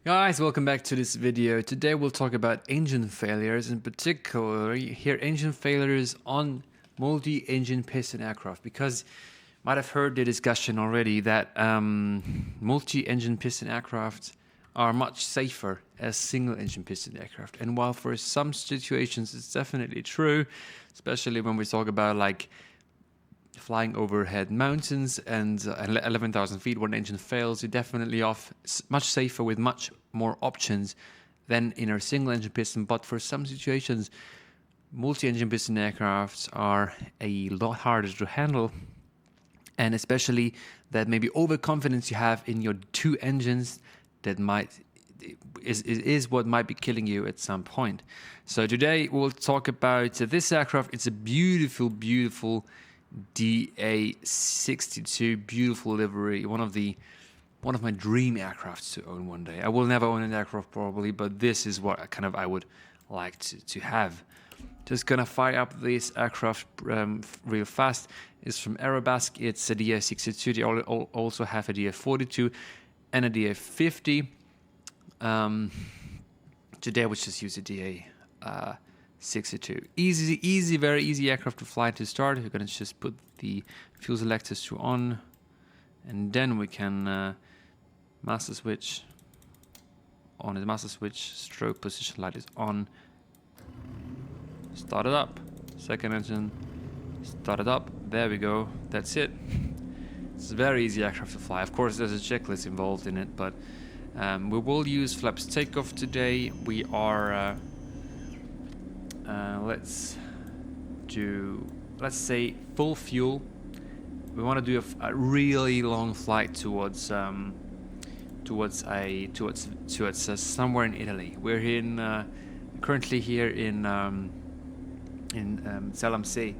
Guys, welcome back to this video. Today we'll talk about engine failures, in particular here engine failures on multi-engine piston aircraft, because you might have heard the discussion already that multi-engine piston aircraft are much safer as single-engine piston aircraft. And while for some situations it's definitely true, especially when we talk about like flying overhead mountains and 11,000 feet when the engine fails, you're definitely off much safer with much more options than in a single engine piston. But for some situations, multi-engine piston aircrafts are a lot harder to handle, and especially that maybe overconfidence you have in your two engines that is what might be killing you at some point. So today we'll talk about this aircraft. It's a beautiful DA62, beautiful livery, one of my dream aircrafts to own one day. I will never own an aircraft probably, but this is what I would like to have. Just gonna fire up this aircraft real fast. It's from Aerobask. It's a DA62. They also have a DA42 and a DA50. Today we just use a DA62. Easy, very easy aircraft to fly to start. We're gonna just put the fuel selectors to on, and then we can master switch on. The master switch stroke position light is on. Start it up. Second engine. Start it up. There we go. That's it. It's a very easy aircraft to fly. Of course, there's a checklist involved in it, but we will use flaps takeoff today. We are let's say full fuel. We want to do a really long flight towards somewhere in Italy. We're currently here in Salamsey,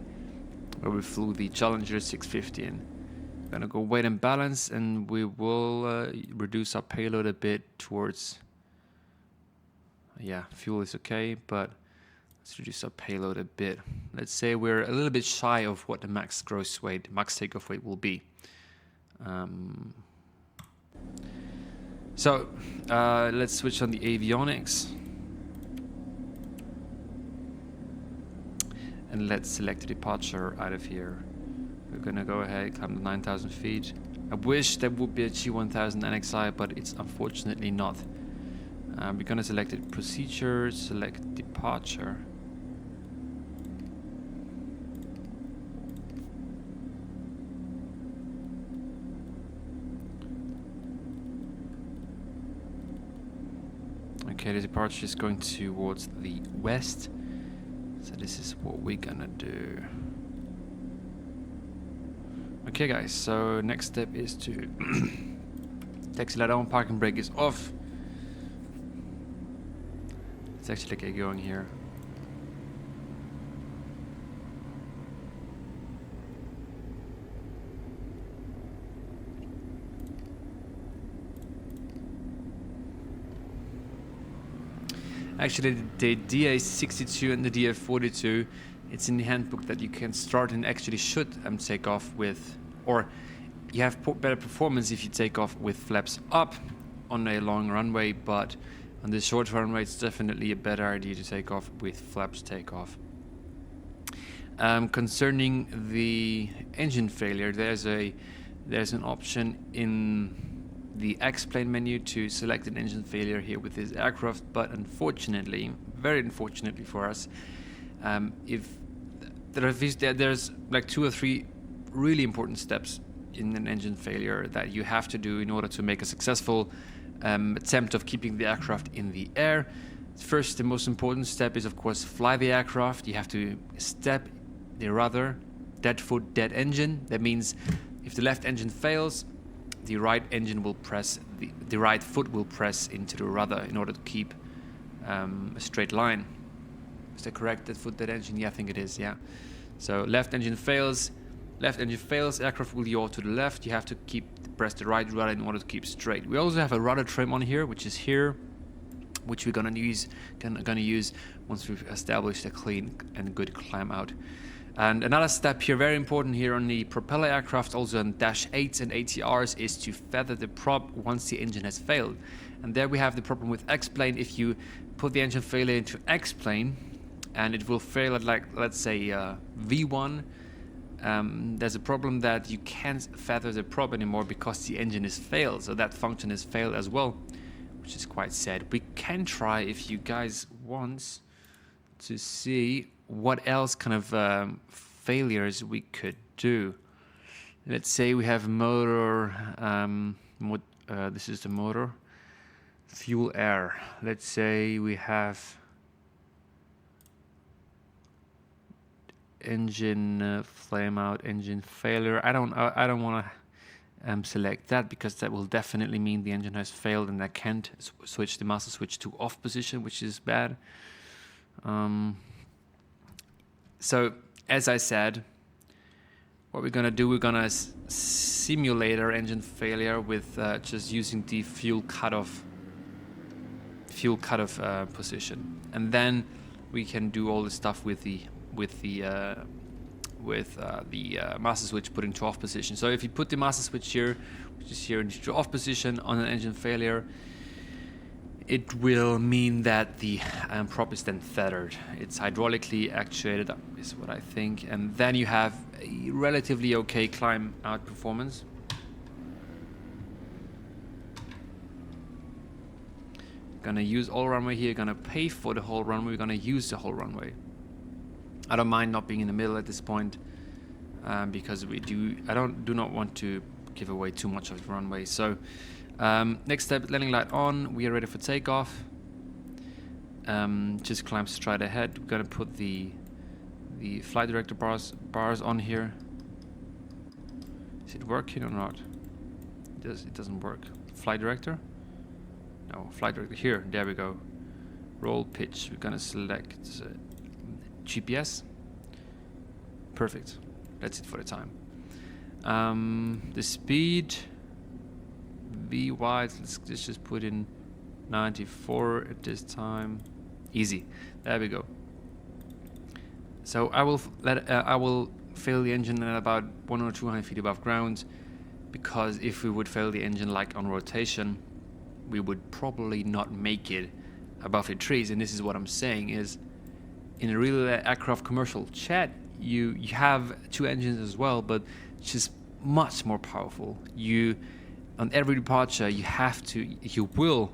where we flew the Challenger 650 in. We're gonna go weight and balance, and we will reduce our payload a bit towards. Yeah, fuel is okay, but let's reduce our payload a bit. Let's say we're a little bit shy of what the max takeoff weight will be. So let's switch on the avionics. And let's select the departure out of here. We're gonna go ahead, climb to 9,000 feet. I wish there would be a G1000 NXI, but it's unfortunately not. We're gonna select the procedure, select departure. Okay, the departure is going towards the west. So this is what we're gonna do. Okay guys, so next step is to taxi light on, parking brake is off. Let's actually get going here. Actually, the DA62 and the DA42, it's in the handbook that you can start and actually should take off with, or you have better performance if you take off with flaps up on a long runway, but on the short runway it's definitely a better idea to take off with flaps takeoff. Concerning the engine failure, there's an option in the X-plane menu to select an engine failure here with this aircraft, but unfortunately, very unfortunately for us, there's like 2 or 3 really important steps in an engine failure that you have to do in order to make a successful attempt of keeping the aircraft in the air. First, the most important step is of course fly the aircraft. You have to step the rudder, dead foot, dead engine. That means if the left engine fails, the right engine will press, the right foot will press into the rudder in order to keep a straight line. Is that correct? That foot, that engine? Yeah, I think it is, yeah. So left engine fails, aircraft will yaw to the left. You have to press the right rudder in order to keep straight. We also have a rudder trim on here, which is here, which we're gonna use once we've established a clean and good climb out. And another step here, very important here on the propeller aircraft, also on Dash 8s and ATRs, is to feather the prop once the engine has failed. And there we have the problem with X-plane. If you put the engine failure into X-plane and it will fail at, like, let's say V1, there's a problem that you can't feather the prop anymore because the engine is failed. So that function is failed as well, which is quite sad. We can try, if you guys want, to see what else kind of failures we could do. Let's say we have motor, this is the motor, fuel air. Let's say we have engine flame out, engine failure. I don't want to select that, because that will definitely mean the engine has failed and I can't switch the master switch to off position, which is bad. So as I said, what we're gonna do, we're gonna simulate our engine failure with just using the fuel cutoff position, and then we can do all the stuff with the master switch put into off position. So if you put the master switch here, which is here, into off position on an engine failure, it will mean that the prop is then feathered. It's hydraulically actuated, is what I think, and then you have a relatively okay climb out performance. Gonna use all runway here, gonna pay for the whole runway, we're gonna use the whole runway. I don't mind not being in the middle at this point, because I do not want to give away too much of the runway. So next step, landing light on, we are ready for takeoff. Just climb straight ahead. We're gonna put the flight director bars on here. Is it working or not? It doesn't work. Flight director? No, flight director here. There we go. Roll pitch. We're gonna select GPS. Perfect. That's it for the time. The speed, VY, let's just put in 94 at this time. Easy. There we go. So I will fail the engine at about 100 or 200 feet above ground, because if we would fail the engine like on rotation, we would probably not make it above the trees. And this is what I'm saying is, in a real aircraft commercial jet, you have two engines as well, but it's just much more powerful. On every departure, you will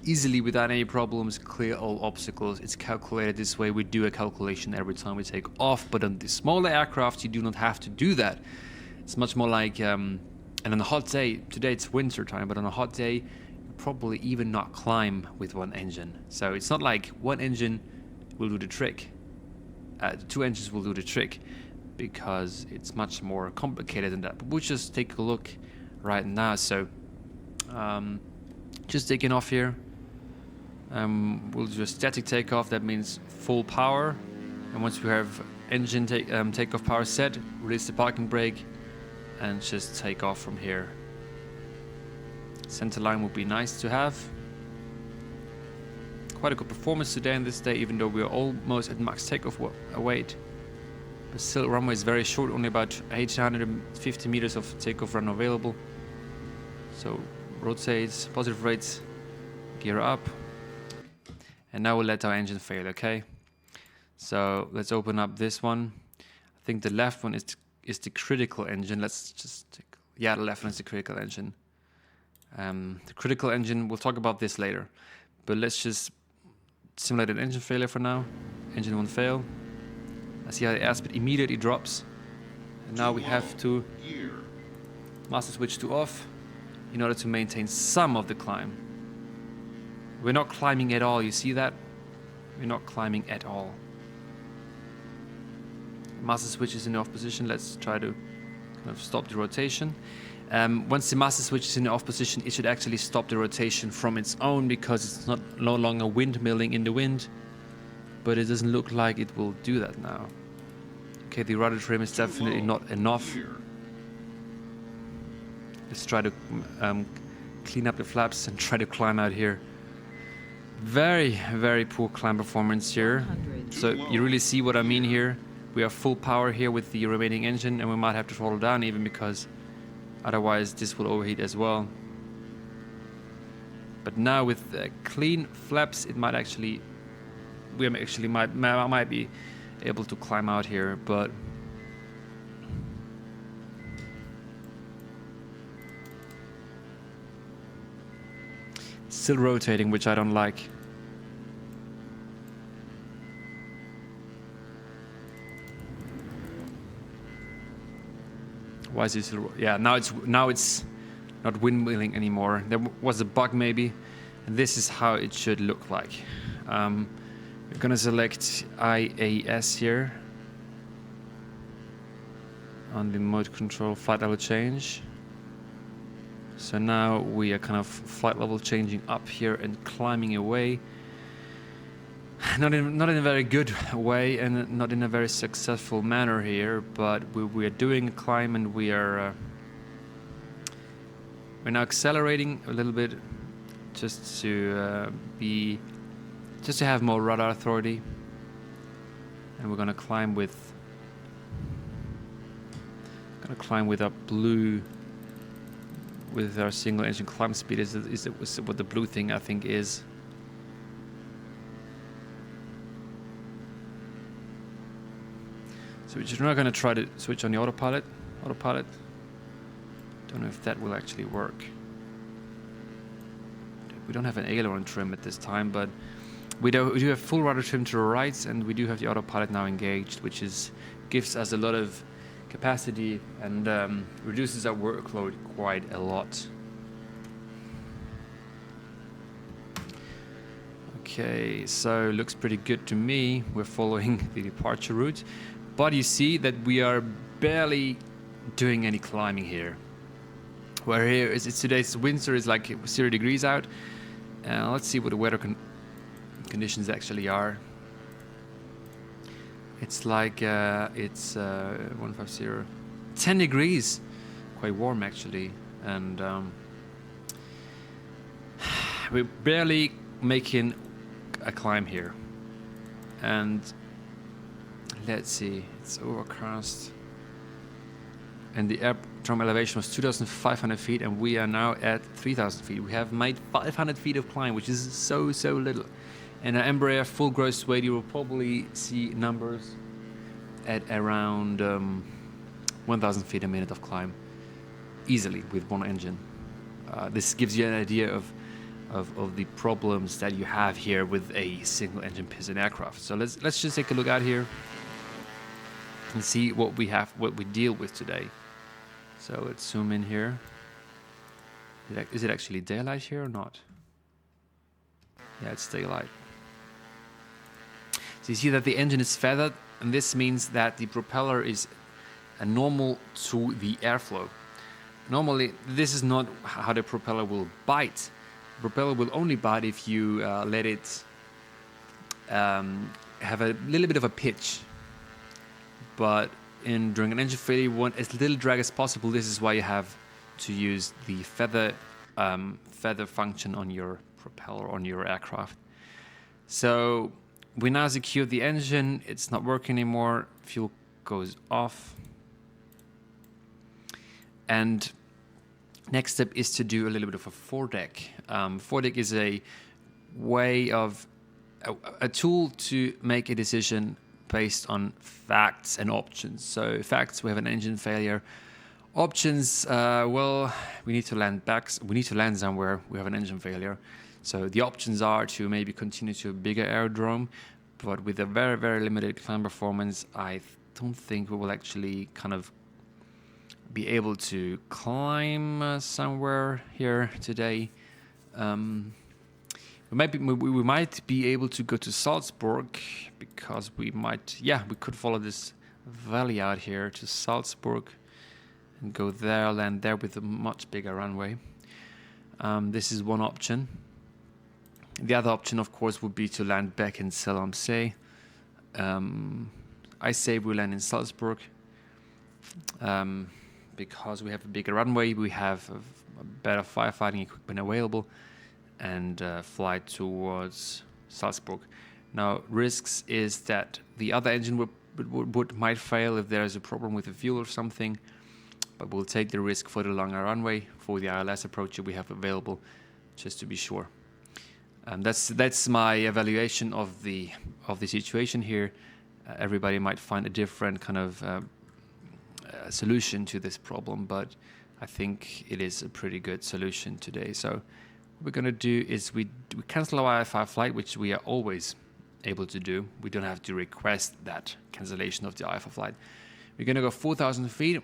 easily, without any problems, clear all obstacles. It's calculated this way. We do a calculation every time we take off, but on the smaller aircraft, you do not have to do that. It's much more like, and on a hot day, today it's winter time, but on a hot day, you probably even not climb with one engine. So it's not like one engine will do the trick. Two engines will do the trick, because it's much more complicated than that. But we'll just take a look right now. So just taking off here. We'll do a static takeoff. That means full power. And once we have engine takeoff power set, release the parking brake and just take off from here. Center line would be nice to have. Quite a good performance today on this day, even though we're almost at max takeoff weight. But still, runway is very short, only about 850 meters of takeoff run available. So rotates, positive rates, gear up. And now we'll let our engine fail, okay? So let's open up this one. I think the left one is the critical engine. Let's just take, the left one is the critical engine. The critical engine, we'll talk about this later. But let's just simulate an engine failure for now. Engine won't fail. I see how the airspeed immediately drops. And now we have to master switch to off in order to maintain some of the climb. We're not climbing at all, you see that? We're not climbing at all. Master switch is in the off position. Let's try to kind of stop the rotation. Once the master switch is in the off position, it should actually stop the rotation from its own, because it's no longer windmilling in the wind. But it doesn't look like it will do that now. Okay, the rudder trim is definitely not enough. Let's try to clean up the flaps and try to climb out here. Very, very poor climb performance here. So you really see what I mean here. We have full power here with the remaining engine, and we might have to throttle down even, because otherwise this will overheat as well. But now with clean flaps, it might actually, might be able to climb out here, but still rotating, which I don't like. Why is this? Yeah, now it's not windmilling anymore. There was a bug maybe, and this is how it should look like. We're gonna select IAS here on the mode control flight level change. So now we are kind of flight level changing up here and climbing away. Not in a very good way and not in a very successful manner here, but we are doing a climb and we're now accelerating a little bit just to have more rudder authority, and we're gonna climb with our blue with our single engine climb speed is what the blue thing I think is. So we're not going to try to switch on the autopilot. Don't know if that will actually work. We don't have an aileron trim at this time, but we do have full rudder trim to the right, and we do have the autopilot now engaged, which gives us a lot of capacity and reduces our workload quite a lot. Okay, so looks pretty good to me. We're following the departure route. But you see that we are barely doing any climbing here. Where here is today's winter is like 0 degrees out. Let's see what the weather conditions actually are. It's like 150, 10 degrees, quite warm actually, and we're barely making a climb here. And let's see, it's overcast. And the aerodrome elevation was 2,500 feet, and we are now at 3,000 feet. We have made 500 feet of climb, which is so little. And an Embraer full gross weight, you will probably see numbers at around 1,000 feet a minute of climb, easily with one engine. This gives you an idea of the problems that you have here with a single engine piston aircraft. So let's just take a look out here and see what we deal with today. So let's zoom in here. Is it actually daylight here or not? Yeah, it's daylight. So you see that the engine is feathered, and this means that the propeller is normal to the airflow. Normally, this is not how the propeller will bite. The propeller will only bite if you let it have a little bit of a pitch. But during an engine failure, you want as little drag as possible. This is why you have to use the feather function on your propeller, on your aircraft. So we now secured the engine. It's not working anymore. Fuel goes off. And next step is to do a little bit of a foredeck. Foredeck is a way of a tool to make a decision based on facts and options. So facts, we have an engine failure. Options, well, we need to land back. We need to land somewhere. We have an engine failure. So the options are to maybe continue to a bigger aerodrome, but with a very limited climb performance, I don't think we will actually kind of be able to climb somewhere here today. We might be able to go to Salzburg, because we could follow this valley out here to Salzburg and go there, land there with a much bigger runway. This is one option. The other option, of course, would be to land back in Zell am See. I say we land in Salzburg because we have a bigger runway, we have a better firefighting equipment available, and fly towards Salzburg. Now, risks is that the other engine might fail if there is a problem with the fuel or something, but we'll take the risk for the longer runway, for the ILS approach that we have available, just to be sure. That's my evaluation of the situation here. Everybody might find a different kind of solution to this problem, but I think it is a pretty good solution today. So what we're going to do is we cancel our IFR flight, which we are always able to do. We don't have to request that cancellation of the IFR flight. We're going to go 4,000 feet.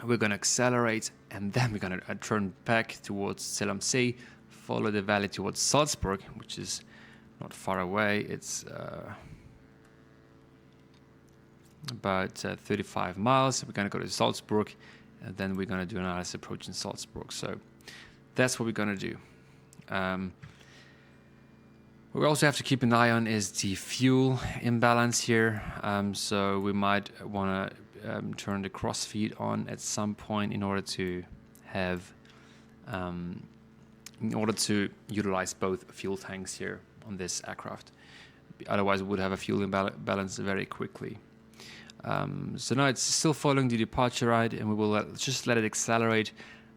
We're going to accelerate, and then we're going to turn back towards Zell am See, follow the valley towards Salzburg, which is not far away. It's about 35 miles. We're going to go to Salzburg, and then we're going to do an analysis approach in Salzburg. So that's what we're going to do. What we also have to keep an eye on is the fuel imbalance here. So we might want to turn the cross feed on at some point in order to have, in order to utilize both fuel tanks here on this aircraft. Otherwise, we would have a fuel imbalance very quickly. So now it's still following the departure rate, and we will just let it accelerate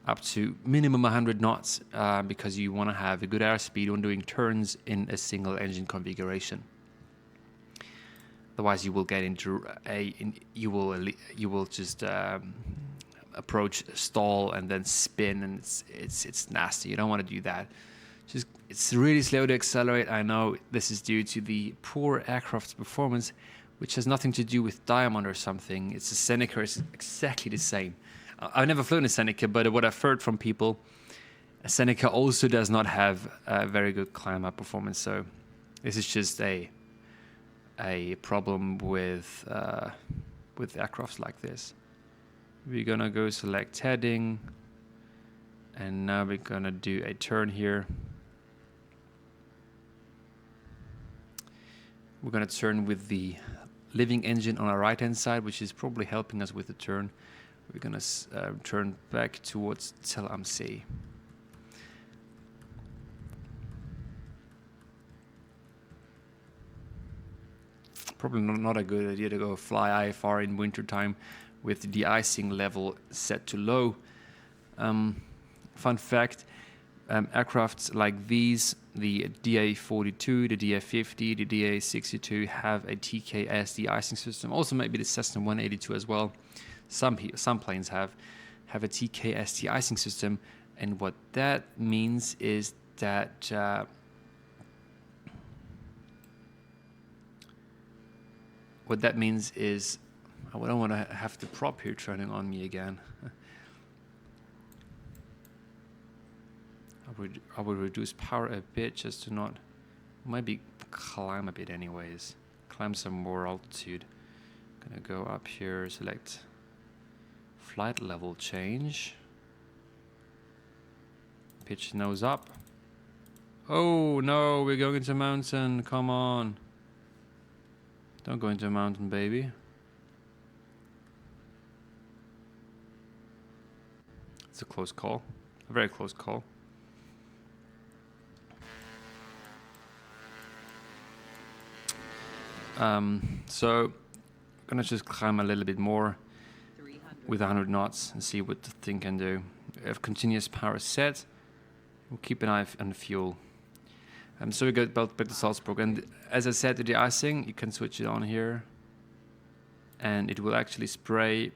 up to minimum 100 knots because you want to have a good airspeed when doing turns in a single engine configuration. Otherwise, you will get into you will just approach stall and then spin, and it's nasty. You don't want to do that. It's really slow to accelerate. I know this is due to the poor aircraft's performance, which has nothing to do with diamond or something. It's a Seneca is exactly the same. I've never flown a Seneca, but what I've heard from people, a Seneca also does not have a very good climb up performance. So this is just a problem with aircrafts like this. We're gonna go select heading, and now we're gonna do a turn here. We're gonna turn with the living engine on our right hand side, which is probably helping us with the turn. We're gonna turn back towards Zell am See. Probably not a good idea to go fly IFR in wintertime with the de-icing level set to low. Fun fact, aircrafts like these, the DA-42, the DA-50, the DA-62 have a TKS de-icing system. Also maybe the Cessna 182 as well. Some planes have a TKS de-icing system, and what that means is that I don't want to have the prop here turning on me again. I would reduce power a bit just to not, maybe climb a bit anyways. Climb some more altitude. Gonna go up here, select flight level change. Pitch nose up. Oh no, we're going into a mountain, come on. Don't go into a mountain, baby. It's a close call, a very close call. So I'm gonna just climb a little bit more with 100 knots and see what the thing can do. We have continuous power set. We'll keep an eye on the fuel. So we go back to Salzburg, and as I said, the de-icing, you can switch it on here, and it will actually spray.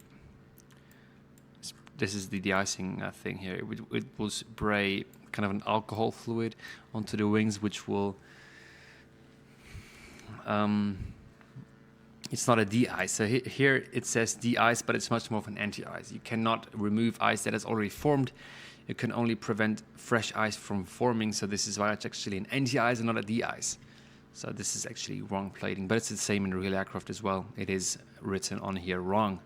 This is the de-icing thing here. It will spray kind of an alcohol fluid onto the wings, which will. It's not a de-ice. So here it says de-ice, but it's much more of an anti-ice. You cannot remove ice that has already formed. You can only prevent fresh ice from forming. So this is why it's actually an anti-ice and not a de-ice. So this is actually wrong plating, but it's the same in real aircraft as well. It is written on here wrong.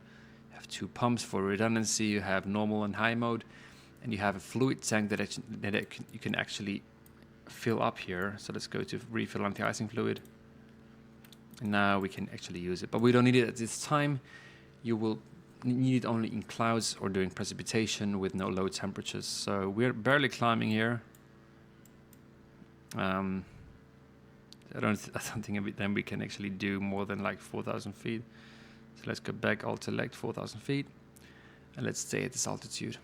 You have two pumps for redundancy. You have normal and high mode, and you have a fluid tank that you can actually fill up here. So let's go to refill anti-icing fluid. And now we can actually use it, but we don't need it at this time. You will need it only in clouds or during precipitation with no low temperatures. So we're barely climbing here. I don't think then we can actually do more than like 4,000 feet. So let's go back, alt select 4,000 feet, and let's stay at this altitude.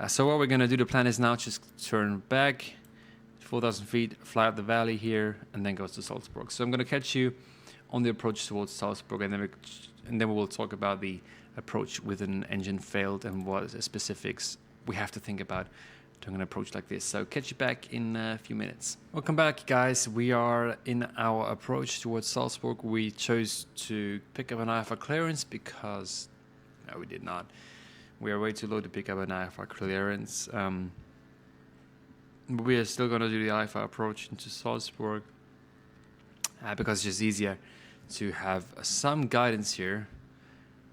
So what we're gonna do, the plan is now just turn back, 4,000 feet, fly up the valley here, and then goes to Salzburg. So I'm going to catch you on the approach towards Salzburg, and then we will talk about the approach with an engine failed and what specifics we have to think about doing an approach like this. So catch you back in a few minutes. Welcome back, guys. We are in our approach towards Salzburg. We chose to pick up an IFR clearance because no, we did not. We are way too low to pick up an IFR clearance. We are still going to do the IFR approach into Salzburg because it's just easier to have some guidance here.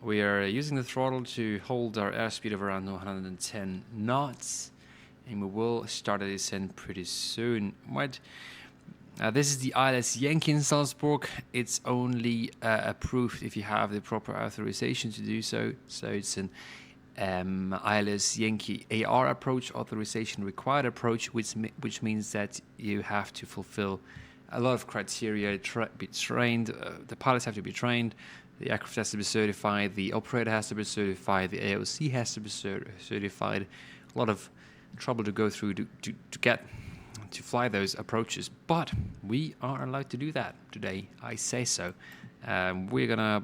We are using the throttle to hold our airspeed of around 110 knots, and we will start a descent pretty soon. This is the ILS Yankee in Salzburg. It's only approved if you have the proper authorization to do so. So it's an ILS Yankee AR approach, authorization required approach, which means that you have to fulfill a lot of criteria, be trained, the pilots have to be trained, the aircraft has to be certified, the operator has to be certified, the AOC has to be certified. A lot of trouble to go through to get to fly those approaches, but we are allowed to do that today. I say so. We're gonna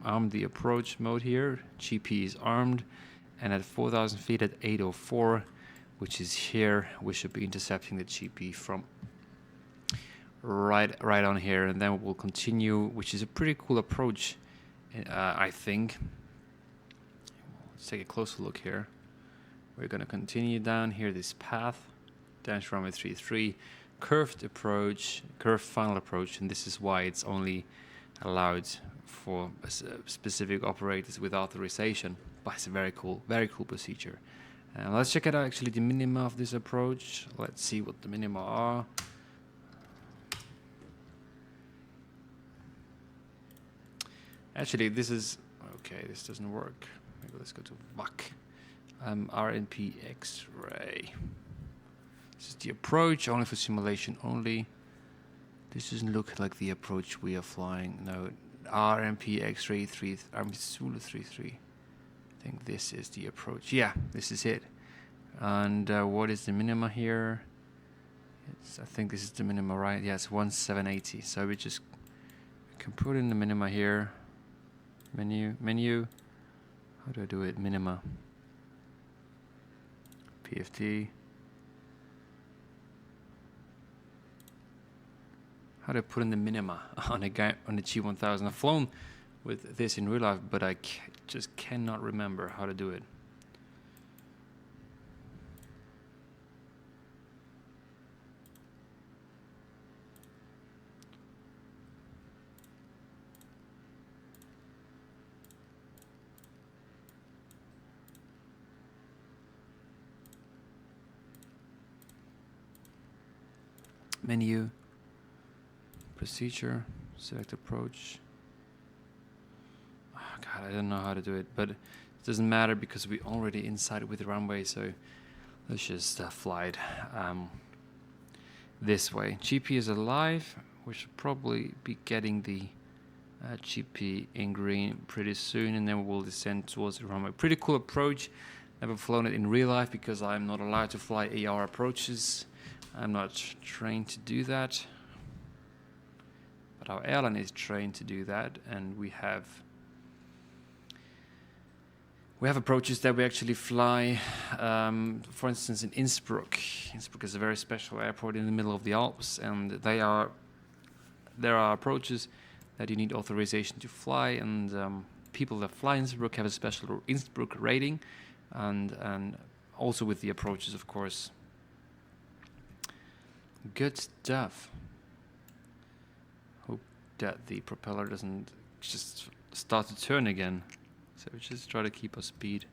arm the approach mode here. GP is armed, and at 4,000 feet at 804, which is here, we should be intercepting the GP from right on here, and then we'll continue, which is a pretty cool approach, I think. Let's take a closer look here. We're gonna continue down here this path, down to runway 33, curved approach, curved final approach, and this is why it's only allowed for specific operators with authorization. But it's a very cool procedure. Let's check out actually the minima of this approach. Let's see what the minima are. Actually, this is okay. This doesn't work. Maybe let's go to VAC. RNP X-ray. This is the approach only for simulation only. This doesn't look like the approach we are flying. No, RMP X-ray 3, Zulu 33. I think this is the approach. Yeah, this is it. And what is the minima here? I think this is the minima, right? Yeah, it's 1780. So we can put in the minima here. Menu. How do I do it? Minima. PFT. How do I put in the minima on the G1000? I've flown with this in real life, but I just cannot remember how to do it. Menu. Procedure, select approach. Oh God, I don't know how to do it, but it doesn't matter because we're already inside with the runway, so let's just fly it this way. GP is alive. We should probably be getting the GP in green pretty soon, and then we'll descend towards the runway. Pretty cool approach. Never flown it in real life because I'm not allowed to fly AR approaches. I'm not trained to do that. But our airline is trained to do that, and we have approaches that we actually fly. For instance, in Innsbruck. Innsbruck is a very special airport in the middle of the Alps, and there are approaches that you need authorization to fly, and people that fly Innsbruck have a special Innsbruck rating, and also with the approaches, of course. Good stuff. That the propeller doesn't just start to turn again, so we just try to keep our speed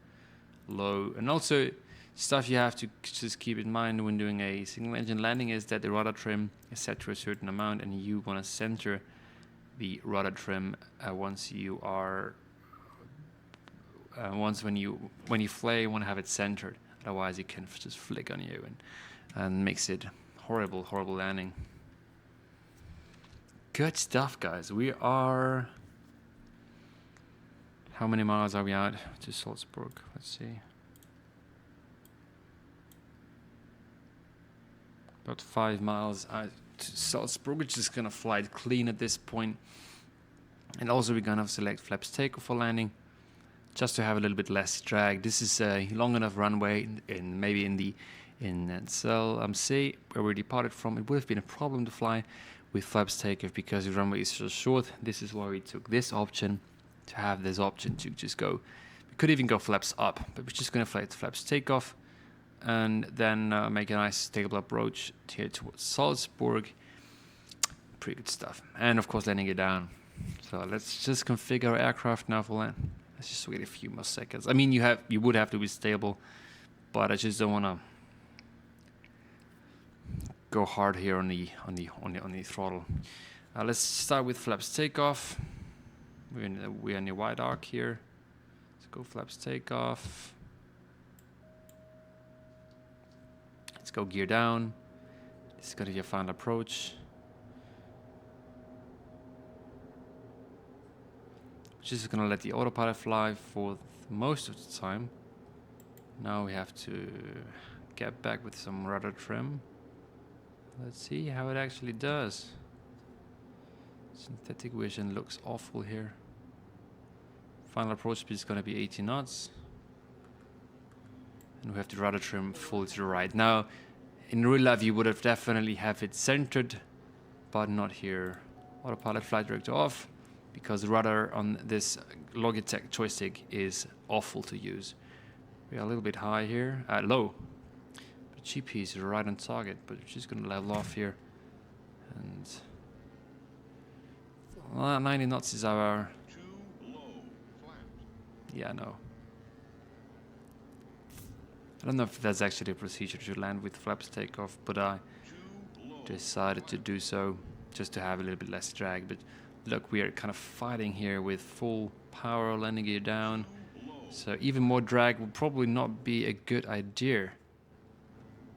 low. And also stuff you have to just keep in mind when doing a single engine landing is that the rudder trim is set to a certain amount, and you want to center the rudder trim once when you fly, you want to have it centered, otherwise it can just flick on you and makes it horrible landing. Good stuff, guys. We are... How many miles are we out to Salzburg? Let's see. About 5 miles out to Salzburg. We're just gonna fly it clean at this point. And also we're gonna select flaps takeoff for landing, just to have a little bit less drag. This is a long enough runway, and maybe in Cell C, where we departed from, it would have been a problem to fly with flaps takeoff because the runway is so short. This is why we took this option, to have this option to just go. We could even go flaps up, but we're just gonna fly it flaps takeoff, and then make a nice stable approach here towards Salzburg. Pretty good stuff. And of course landing it down. So let's just configure our aircraft now for land. Let's just wait a few more seconds. I mean, you would have to be stable, but I just don't want to go hard here on the throttle. Let's start with flaps takeoff. We're in the wide arc here. Let's go flaps takeoff. Let's go gear down. This is gonna be your final approach. Just gonna let the autopilot fly for most of the time. Now we have to get back with some rudder trim. Let's see how it actually does. Synthetic vision looks awful here. Final approach speed is gonna be 80 knots. And we have the rudder trim full to the right. Now, in real life you would have definitely have it centered, but not here. Autopilot flight director off, because the rudder on this Logitech joystick is awful to use. We are a little bit high here, low. But GP is right on target, but we're just gonna level off here. And 90 knots is our... Yeah, no. I don't know if that's actually a procedure to land with flaps takeoff, but I decided to do so just to have a little bit less drag. But look, we are kind of fighting here with full power, landing gear down. So even more drag would probably not be a good idea.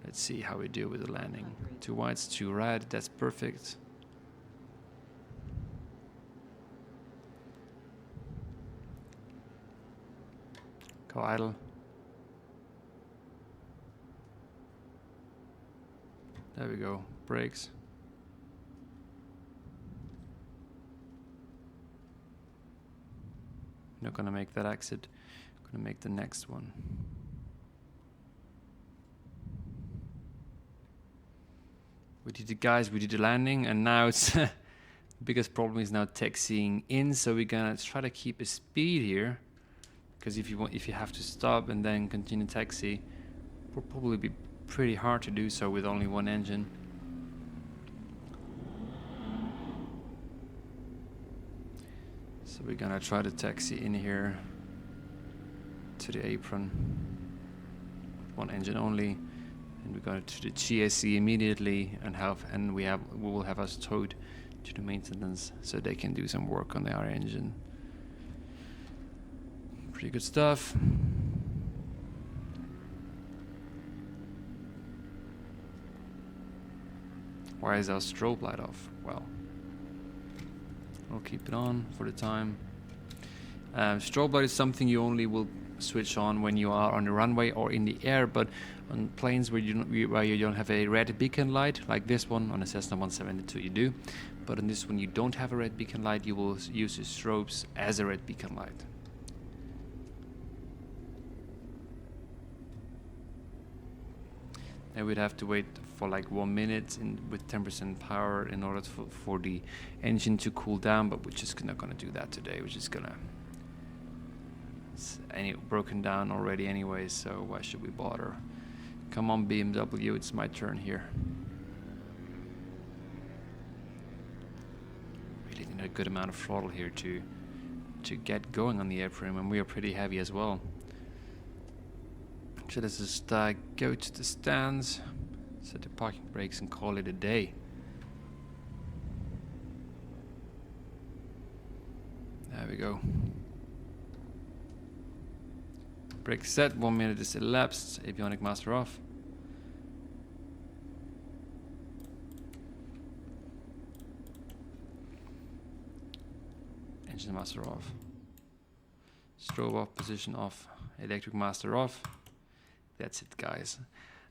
Let's see how we do with the landing. 2 wides, 2 right, that's perfect. Go idle. There we go, brakes. Not gonna make that exit, gonna make the next one. We did the landing, and now it's the biggest problem is now taxiing in, so we're gonna try to keep a speed here, because if you have to stop and then continue taxi, it will probably be pretty hard to do so with only one engine. So we're gonna try to taxi in here to the apron, one engine only, and we're going to the GSC immediately, and we will have us towed to the maintenance so they can do some work on our engine. Pretty good stuff. Why is our strobe light off? Well, I'll keep it on for the time. Strobe light is something you only will switch on when you are on the runway or in the air, but on planes where you don't have a red beacon light, like this one on a Cessna 172 you do, but on this one you don't have a red beacon light, you will use the strobes as a red beacon light. And we'd have to wait for like 1 minute with 10% power in order for the engine to cool down, but we're just not gonna do that today. We're just gonna... It's broken down already anyway, so why should we bother? Come on, BMW, it's my turn here. Really need a good amount of throttle here to get going on the airframe, and we are pretty heavy as well. So let's just go to the stands, set the parking brakes, and call it a day. There we go. Brake set, 1 minute is elapsed, avionic master off. Engine master off. Strobe off, position off, electric master off. That's it, guys.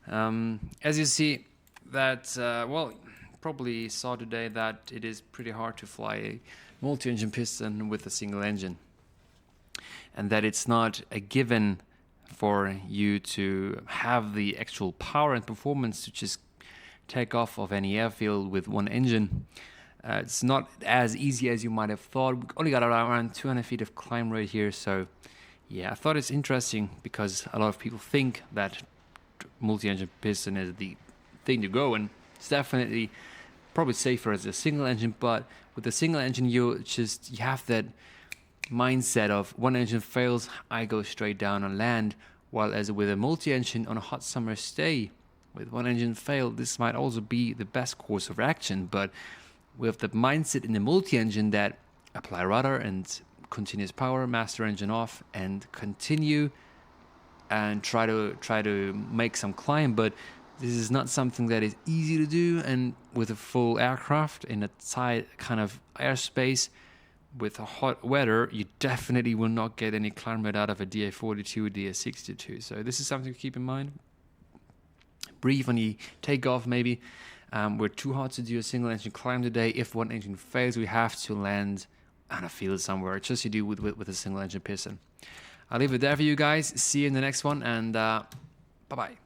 As you see, that, well, probably saw today that it is pretty hard to fly a multi-engine piston with a single engine, and that it's not a given for you to have the actual power and performance to just take off of any airfield with one engine. It's not as easy as you might have thought. We only got around 200 feet of climb rate here, so yeah, I thought it's interesting because a lot of people think that multi-engine piston is the thing to go, and it's definitely probably safer as a single engine. But with a single engine, you have that mindset of one engine fails, I go straight down on land, while as with a multi-engine on a hot summer's day, with one engine fail, this might also be the best course of action. But with the mindset in the multi-engine that apply rudder and continuous power, master engine off, and continue and try to make some climb. But this is not something that is easy to do, and with a full aircraft in a tight kind of airspace with a hot weather, you definitely will not get any climb rate out of a DA42, DA62. So this is something to keep in mind. Breathe on the takeoff maybe. We're too hot to do a single engine climb today. If one engine fails, we have to land on a field somewhere, just you do with a single engine piston. I'll leave it there for you guys. See you in the next one, and bye-bye.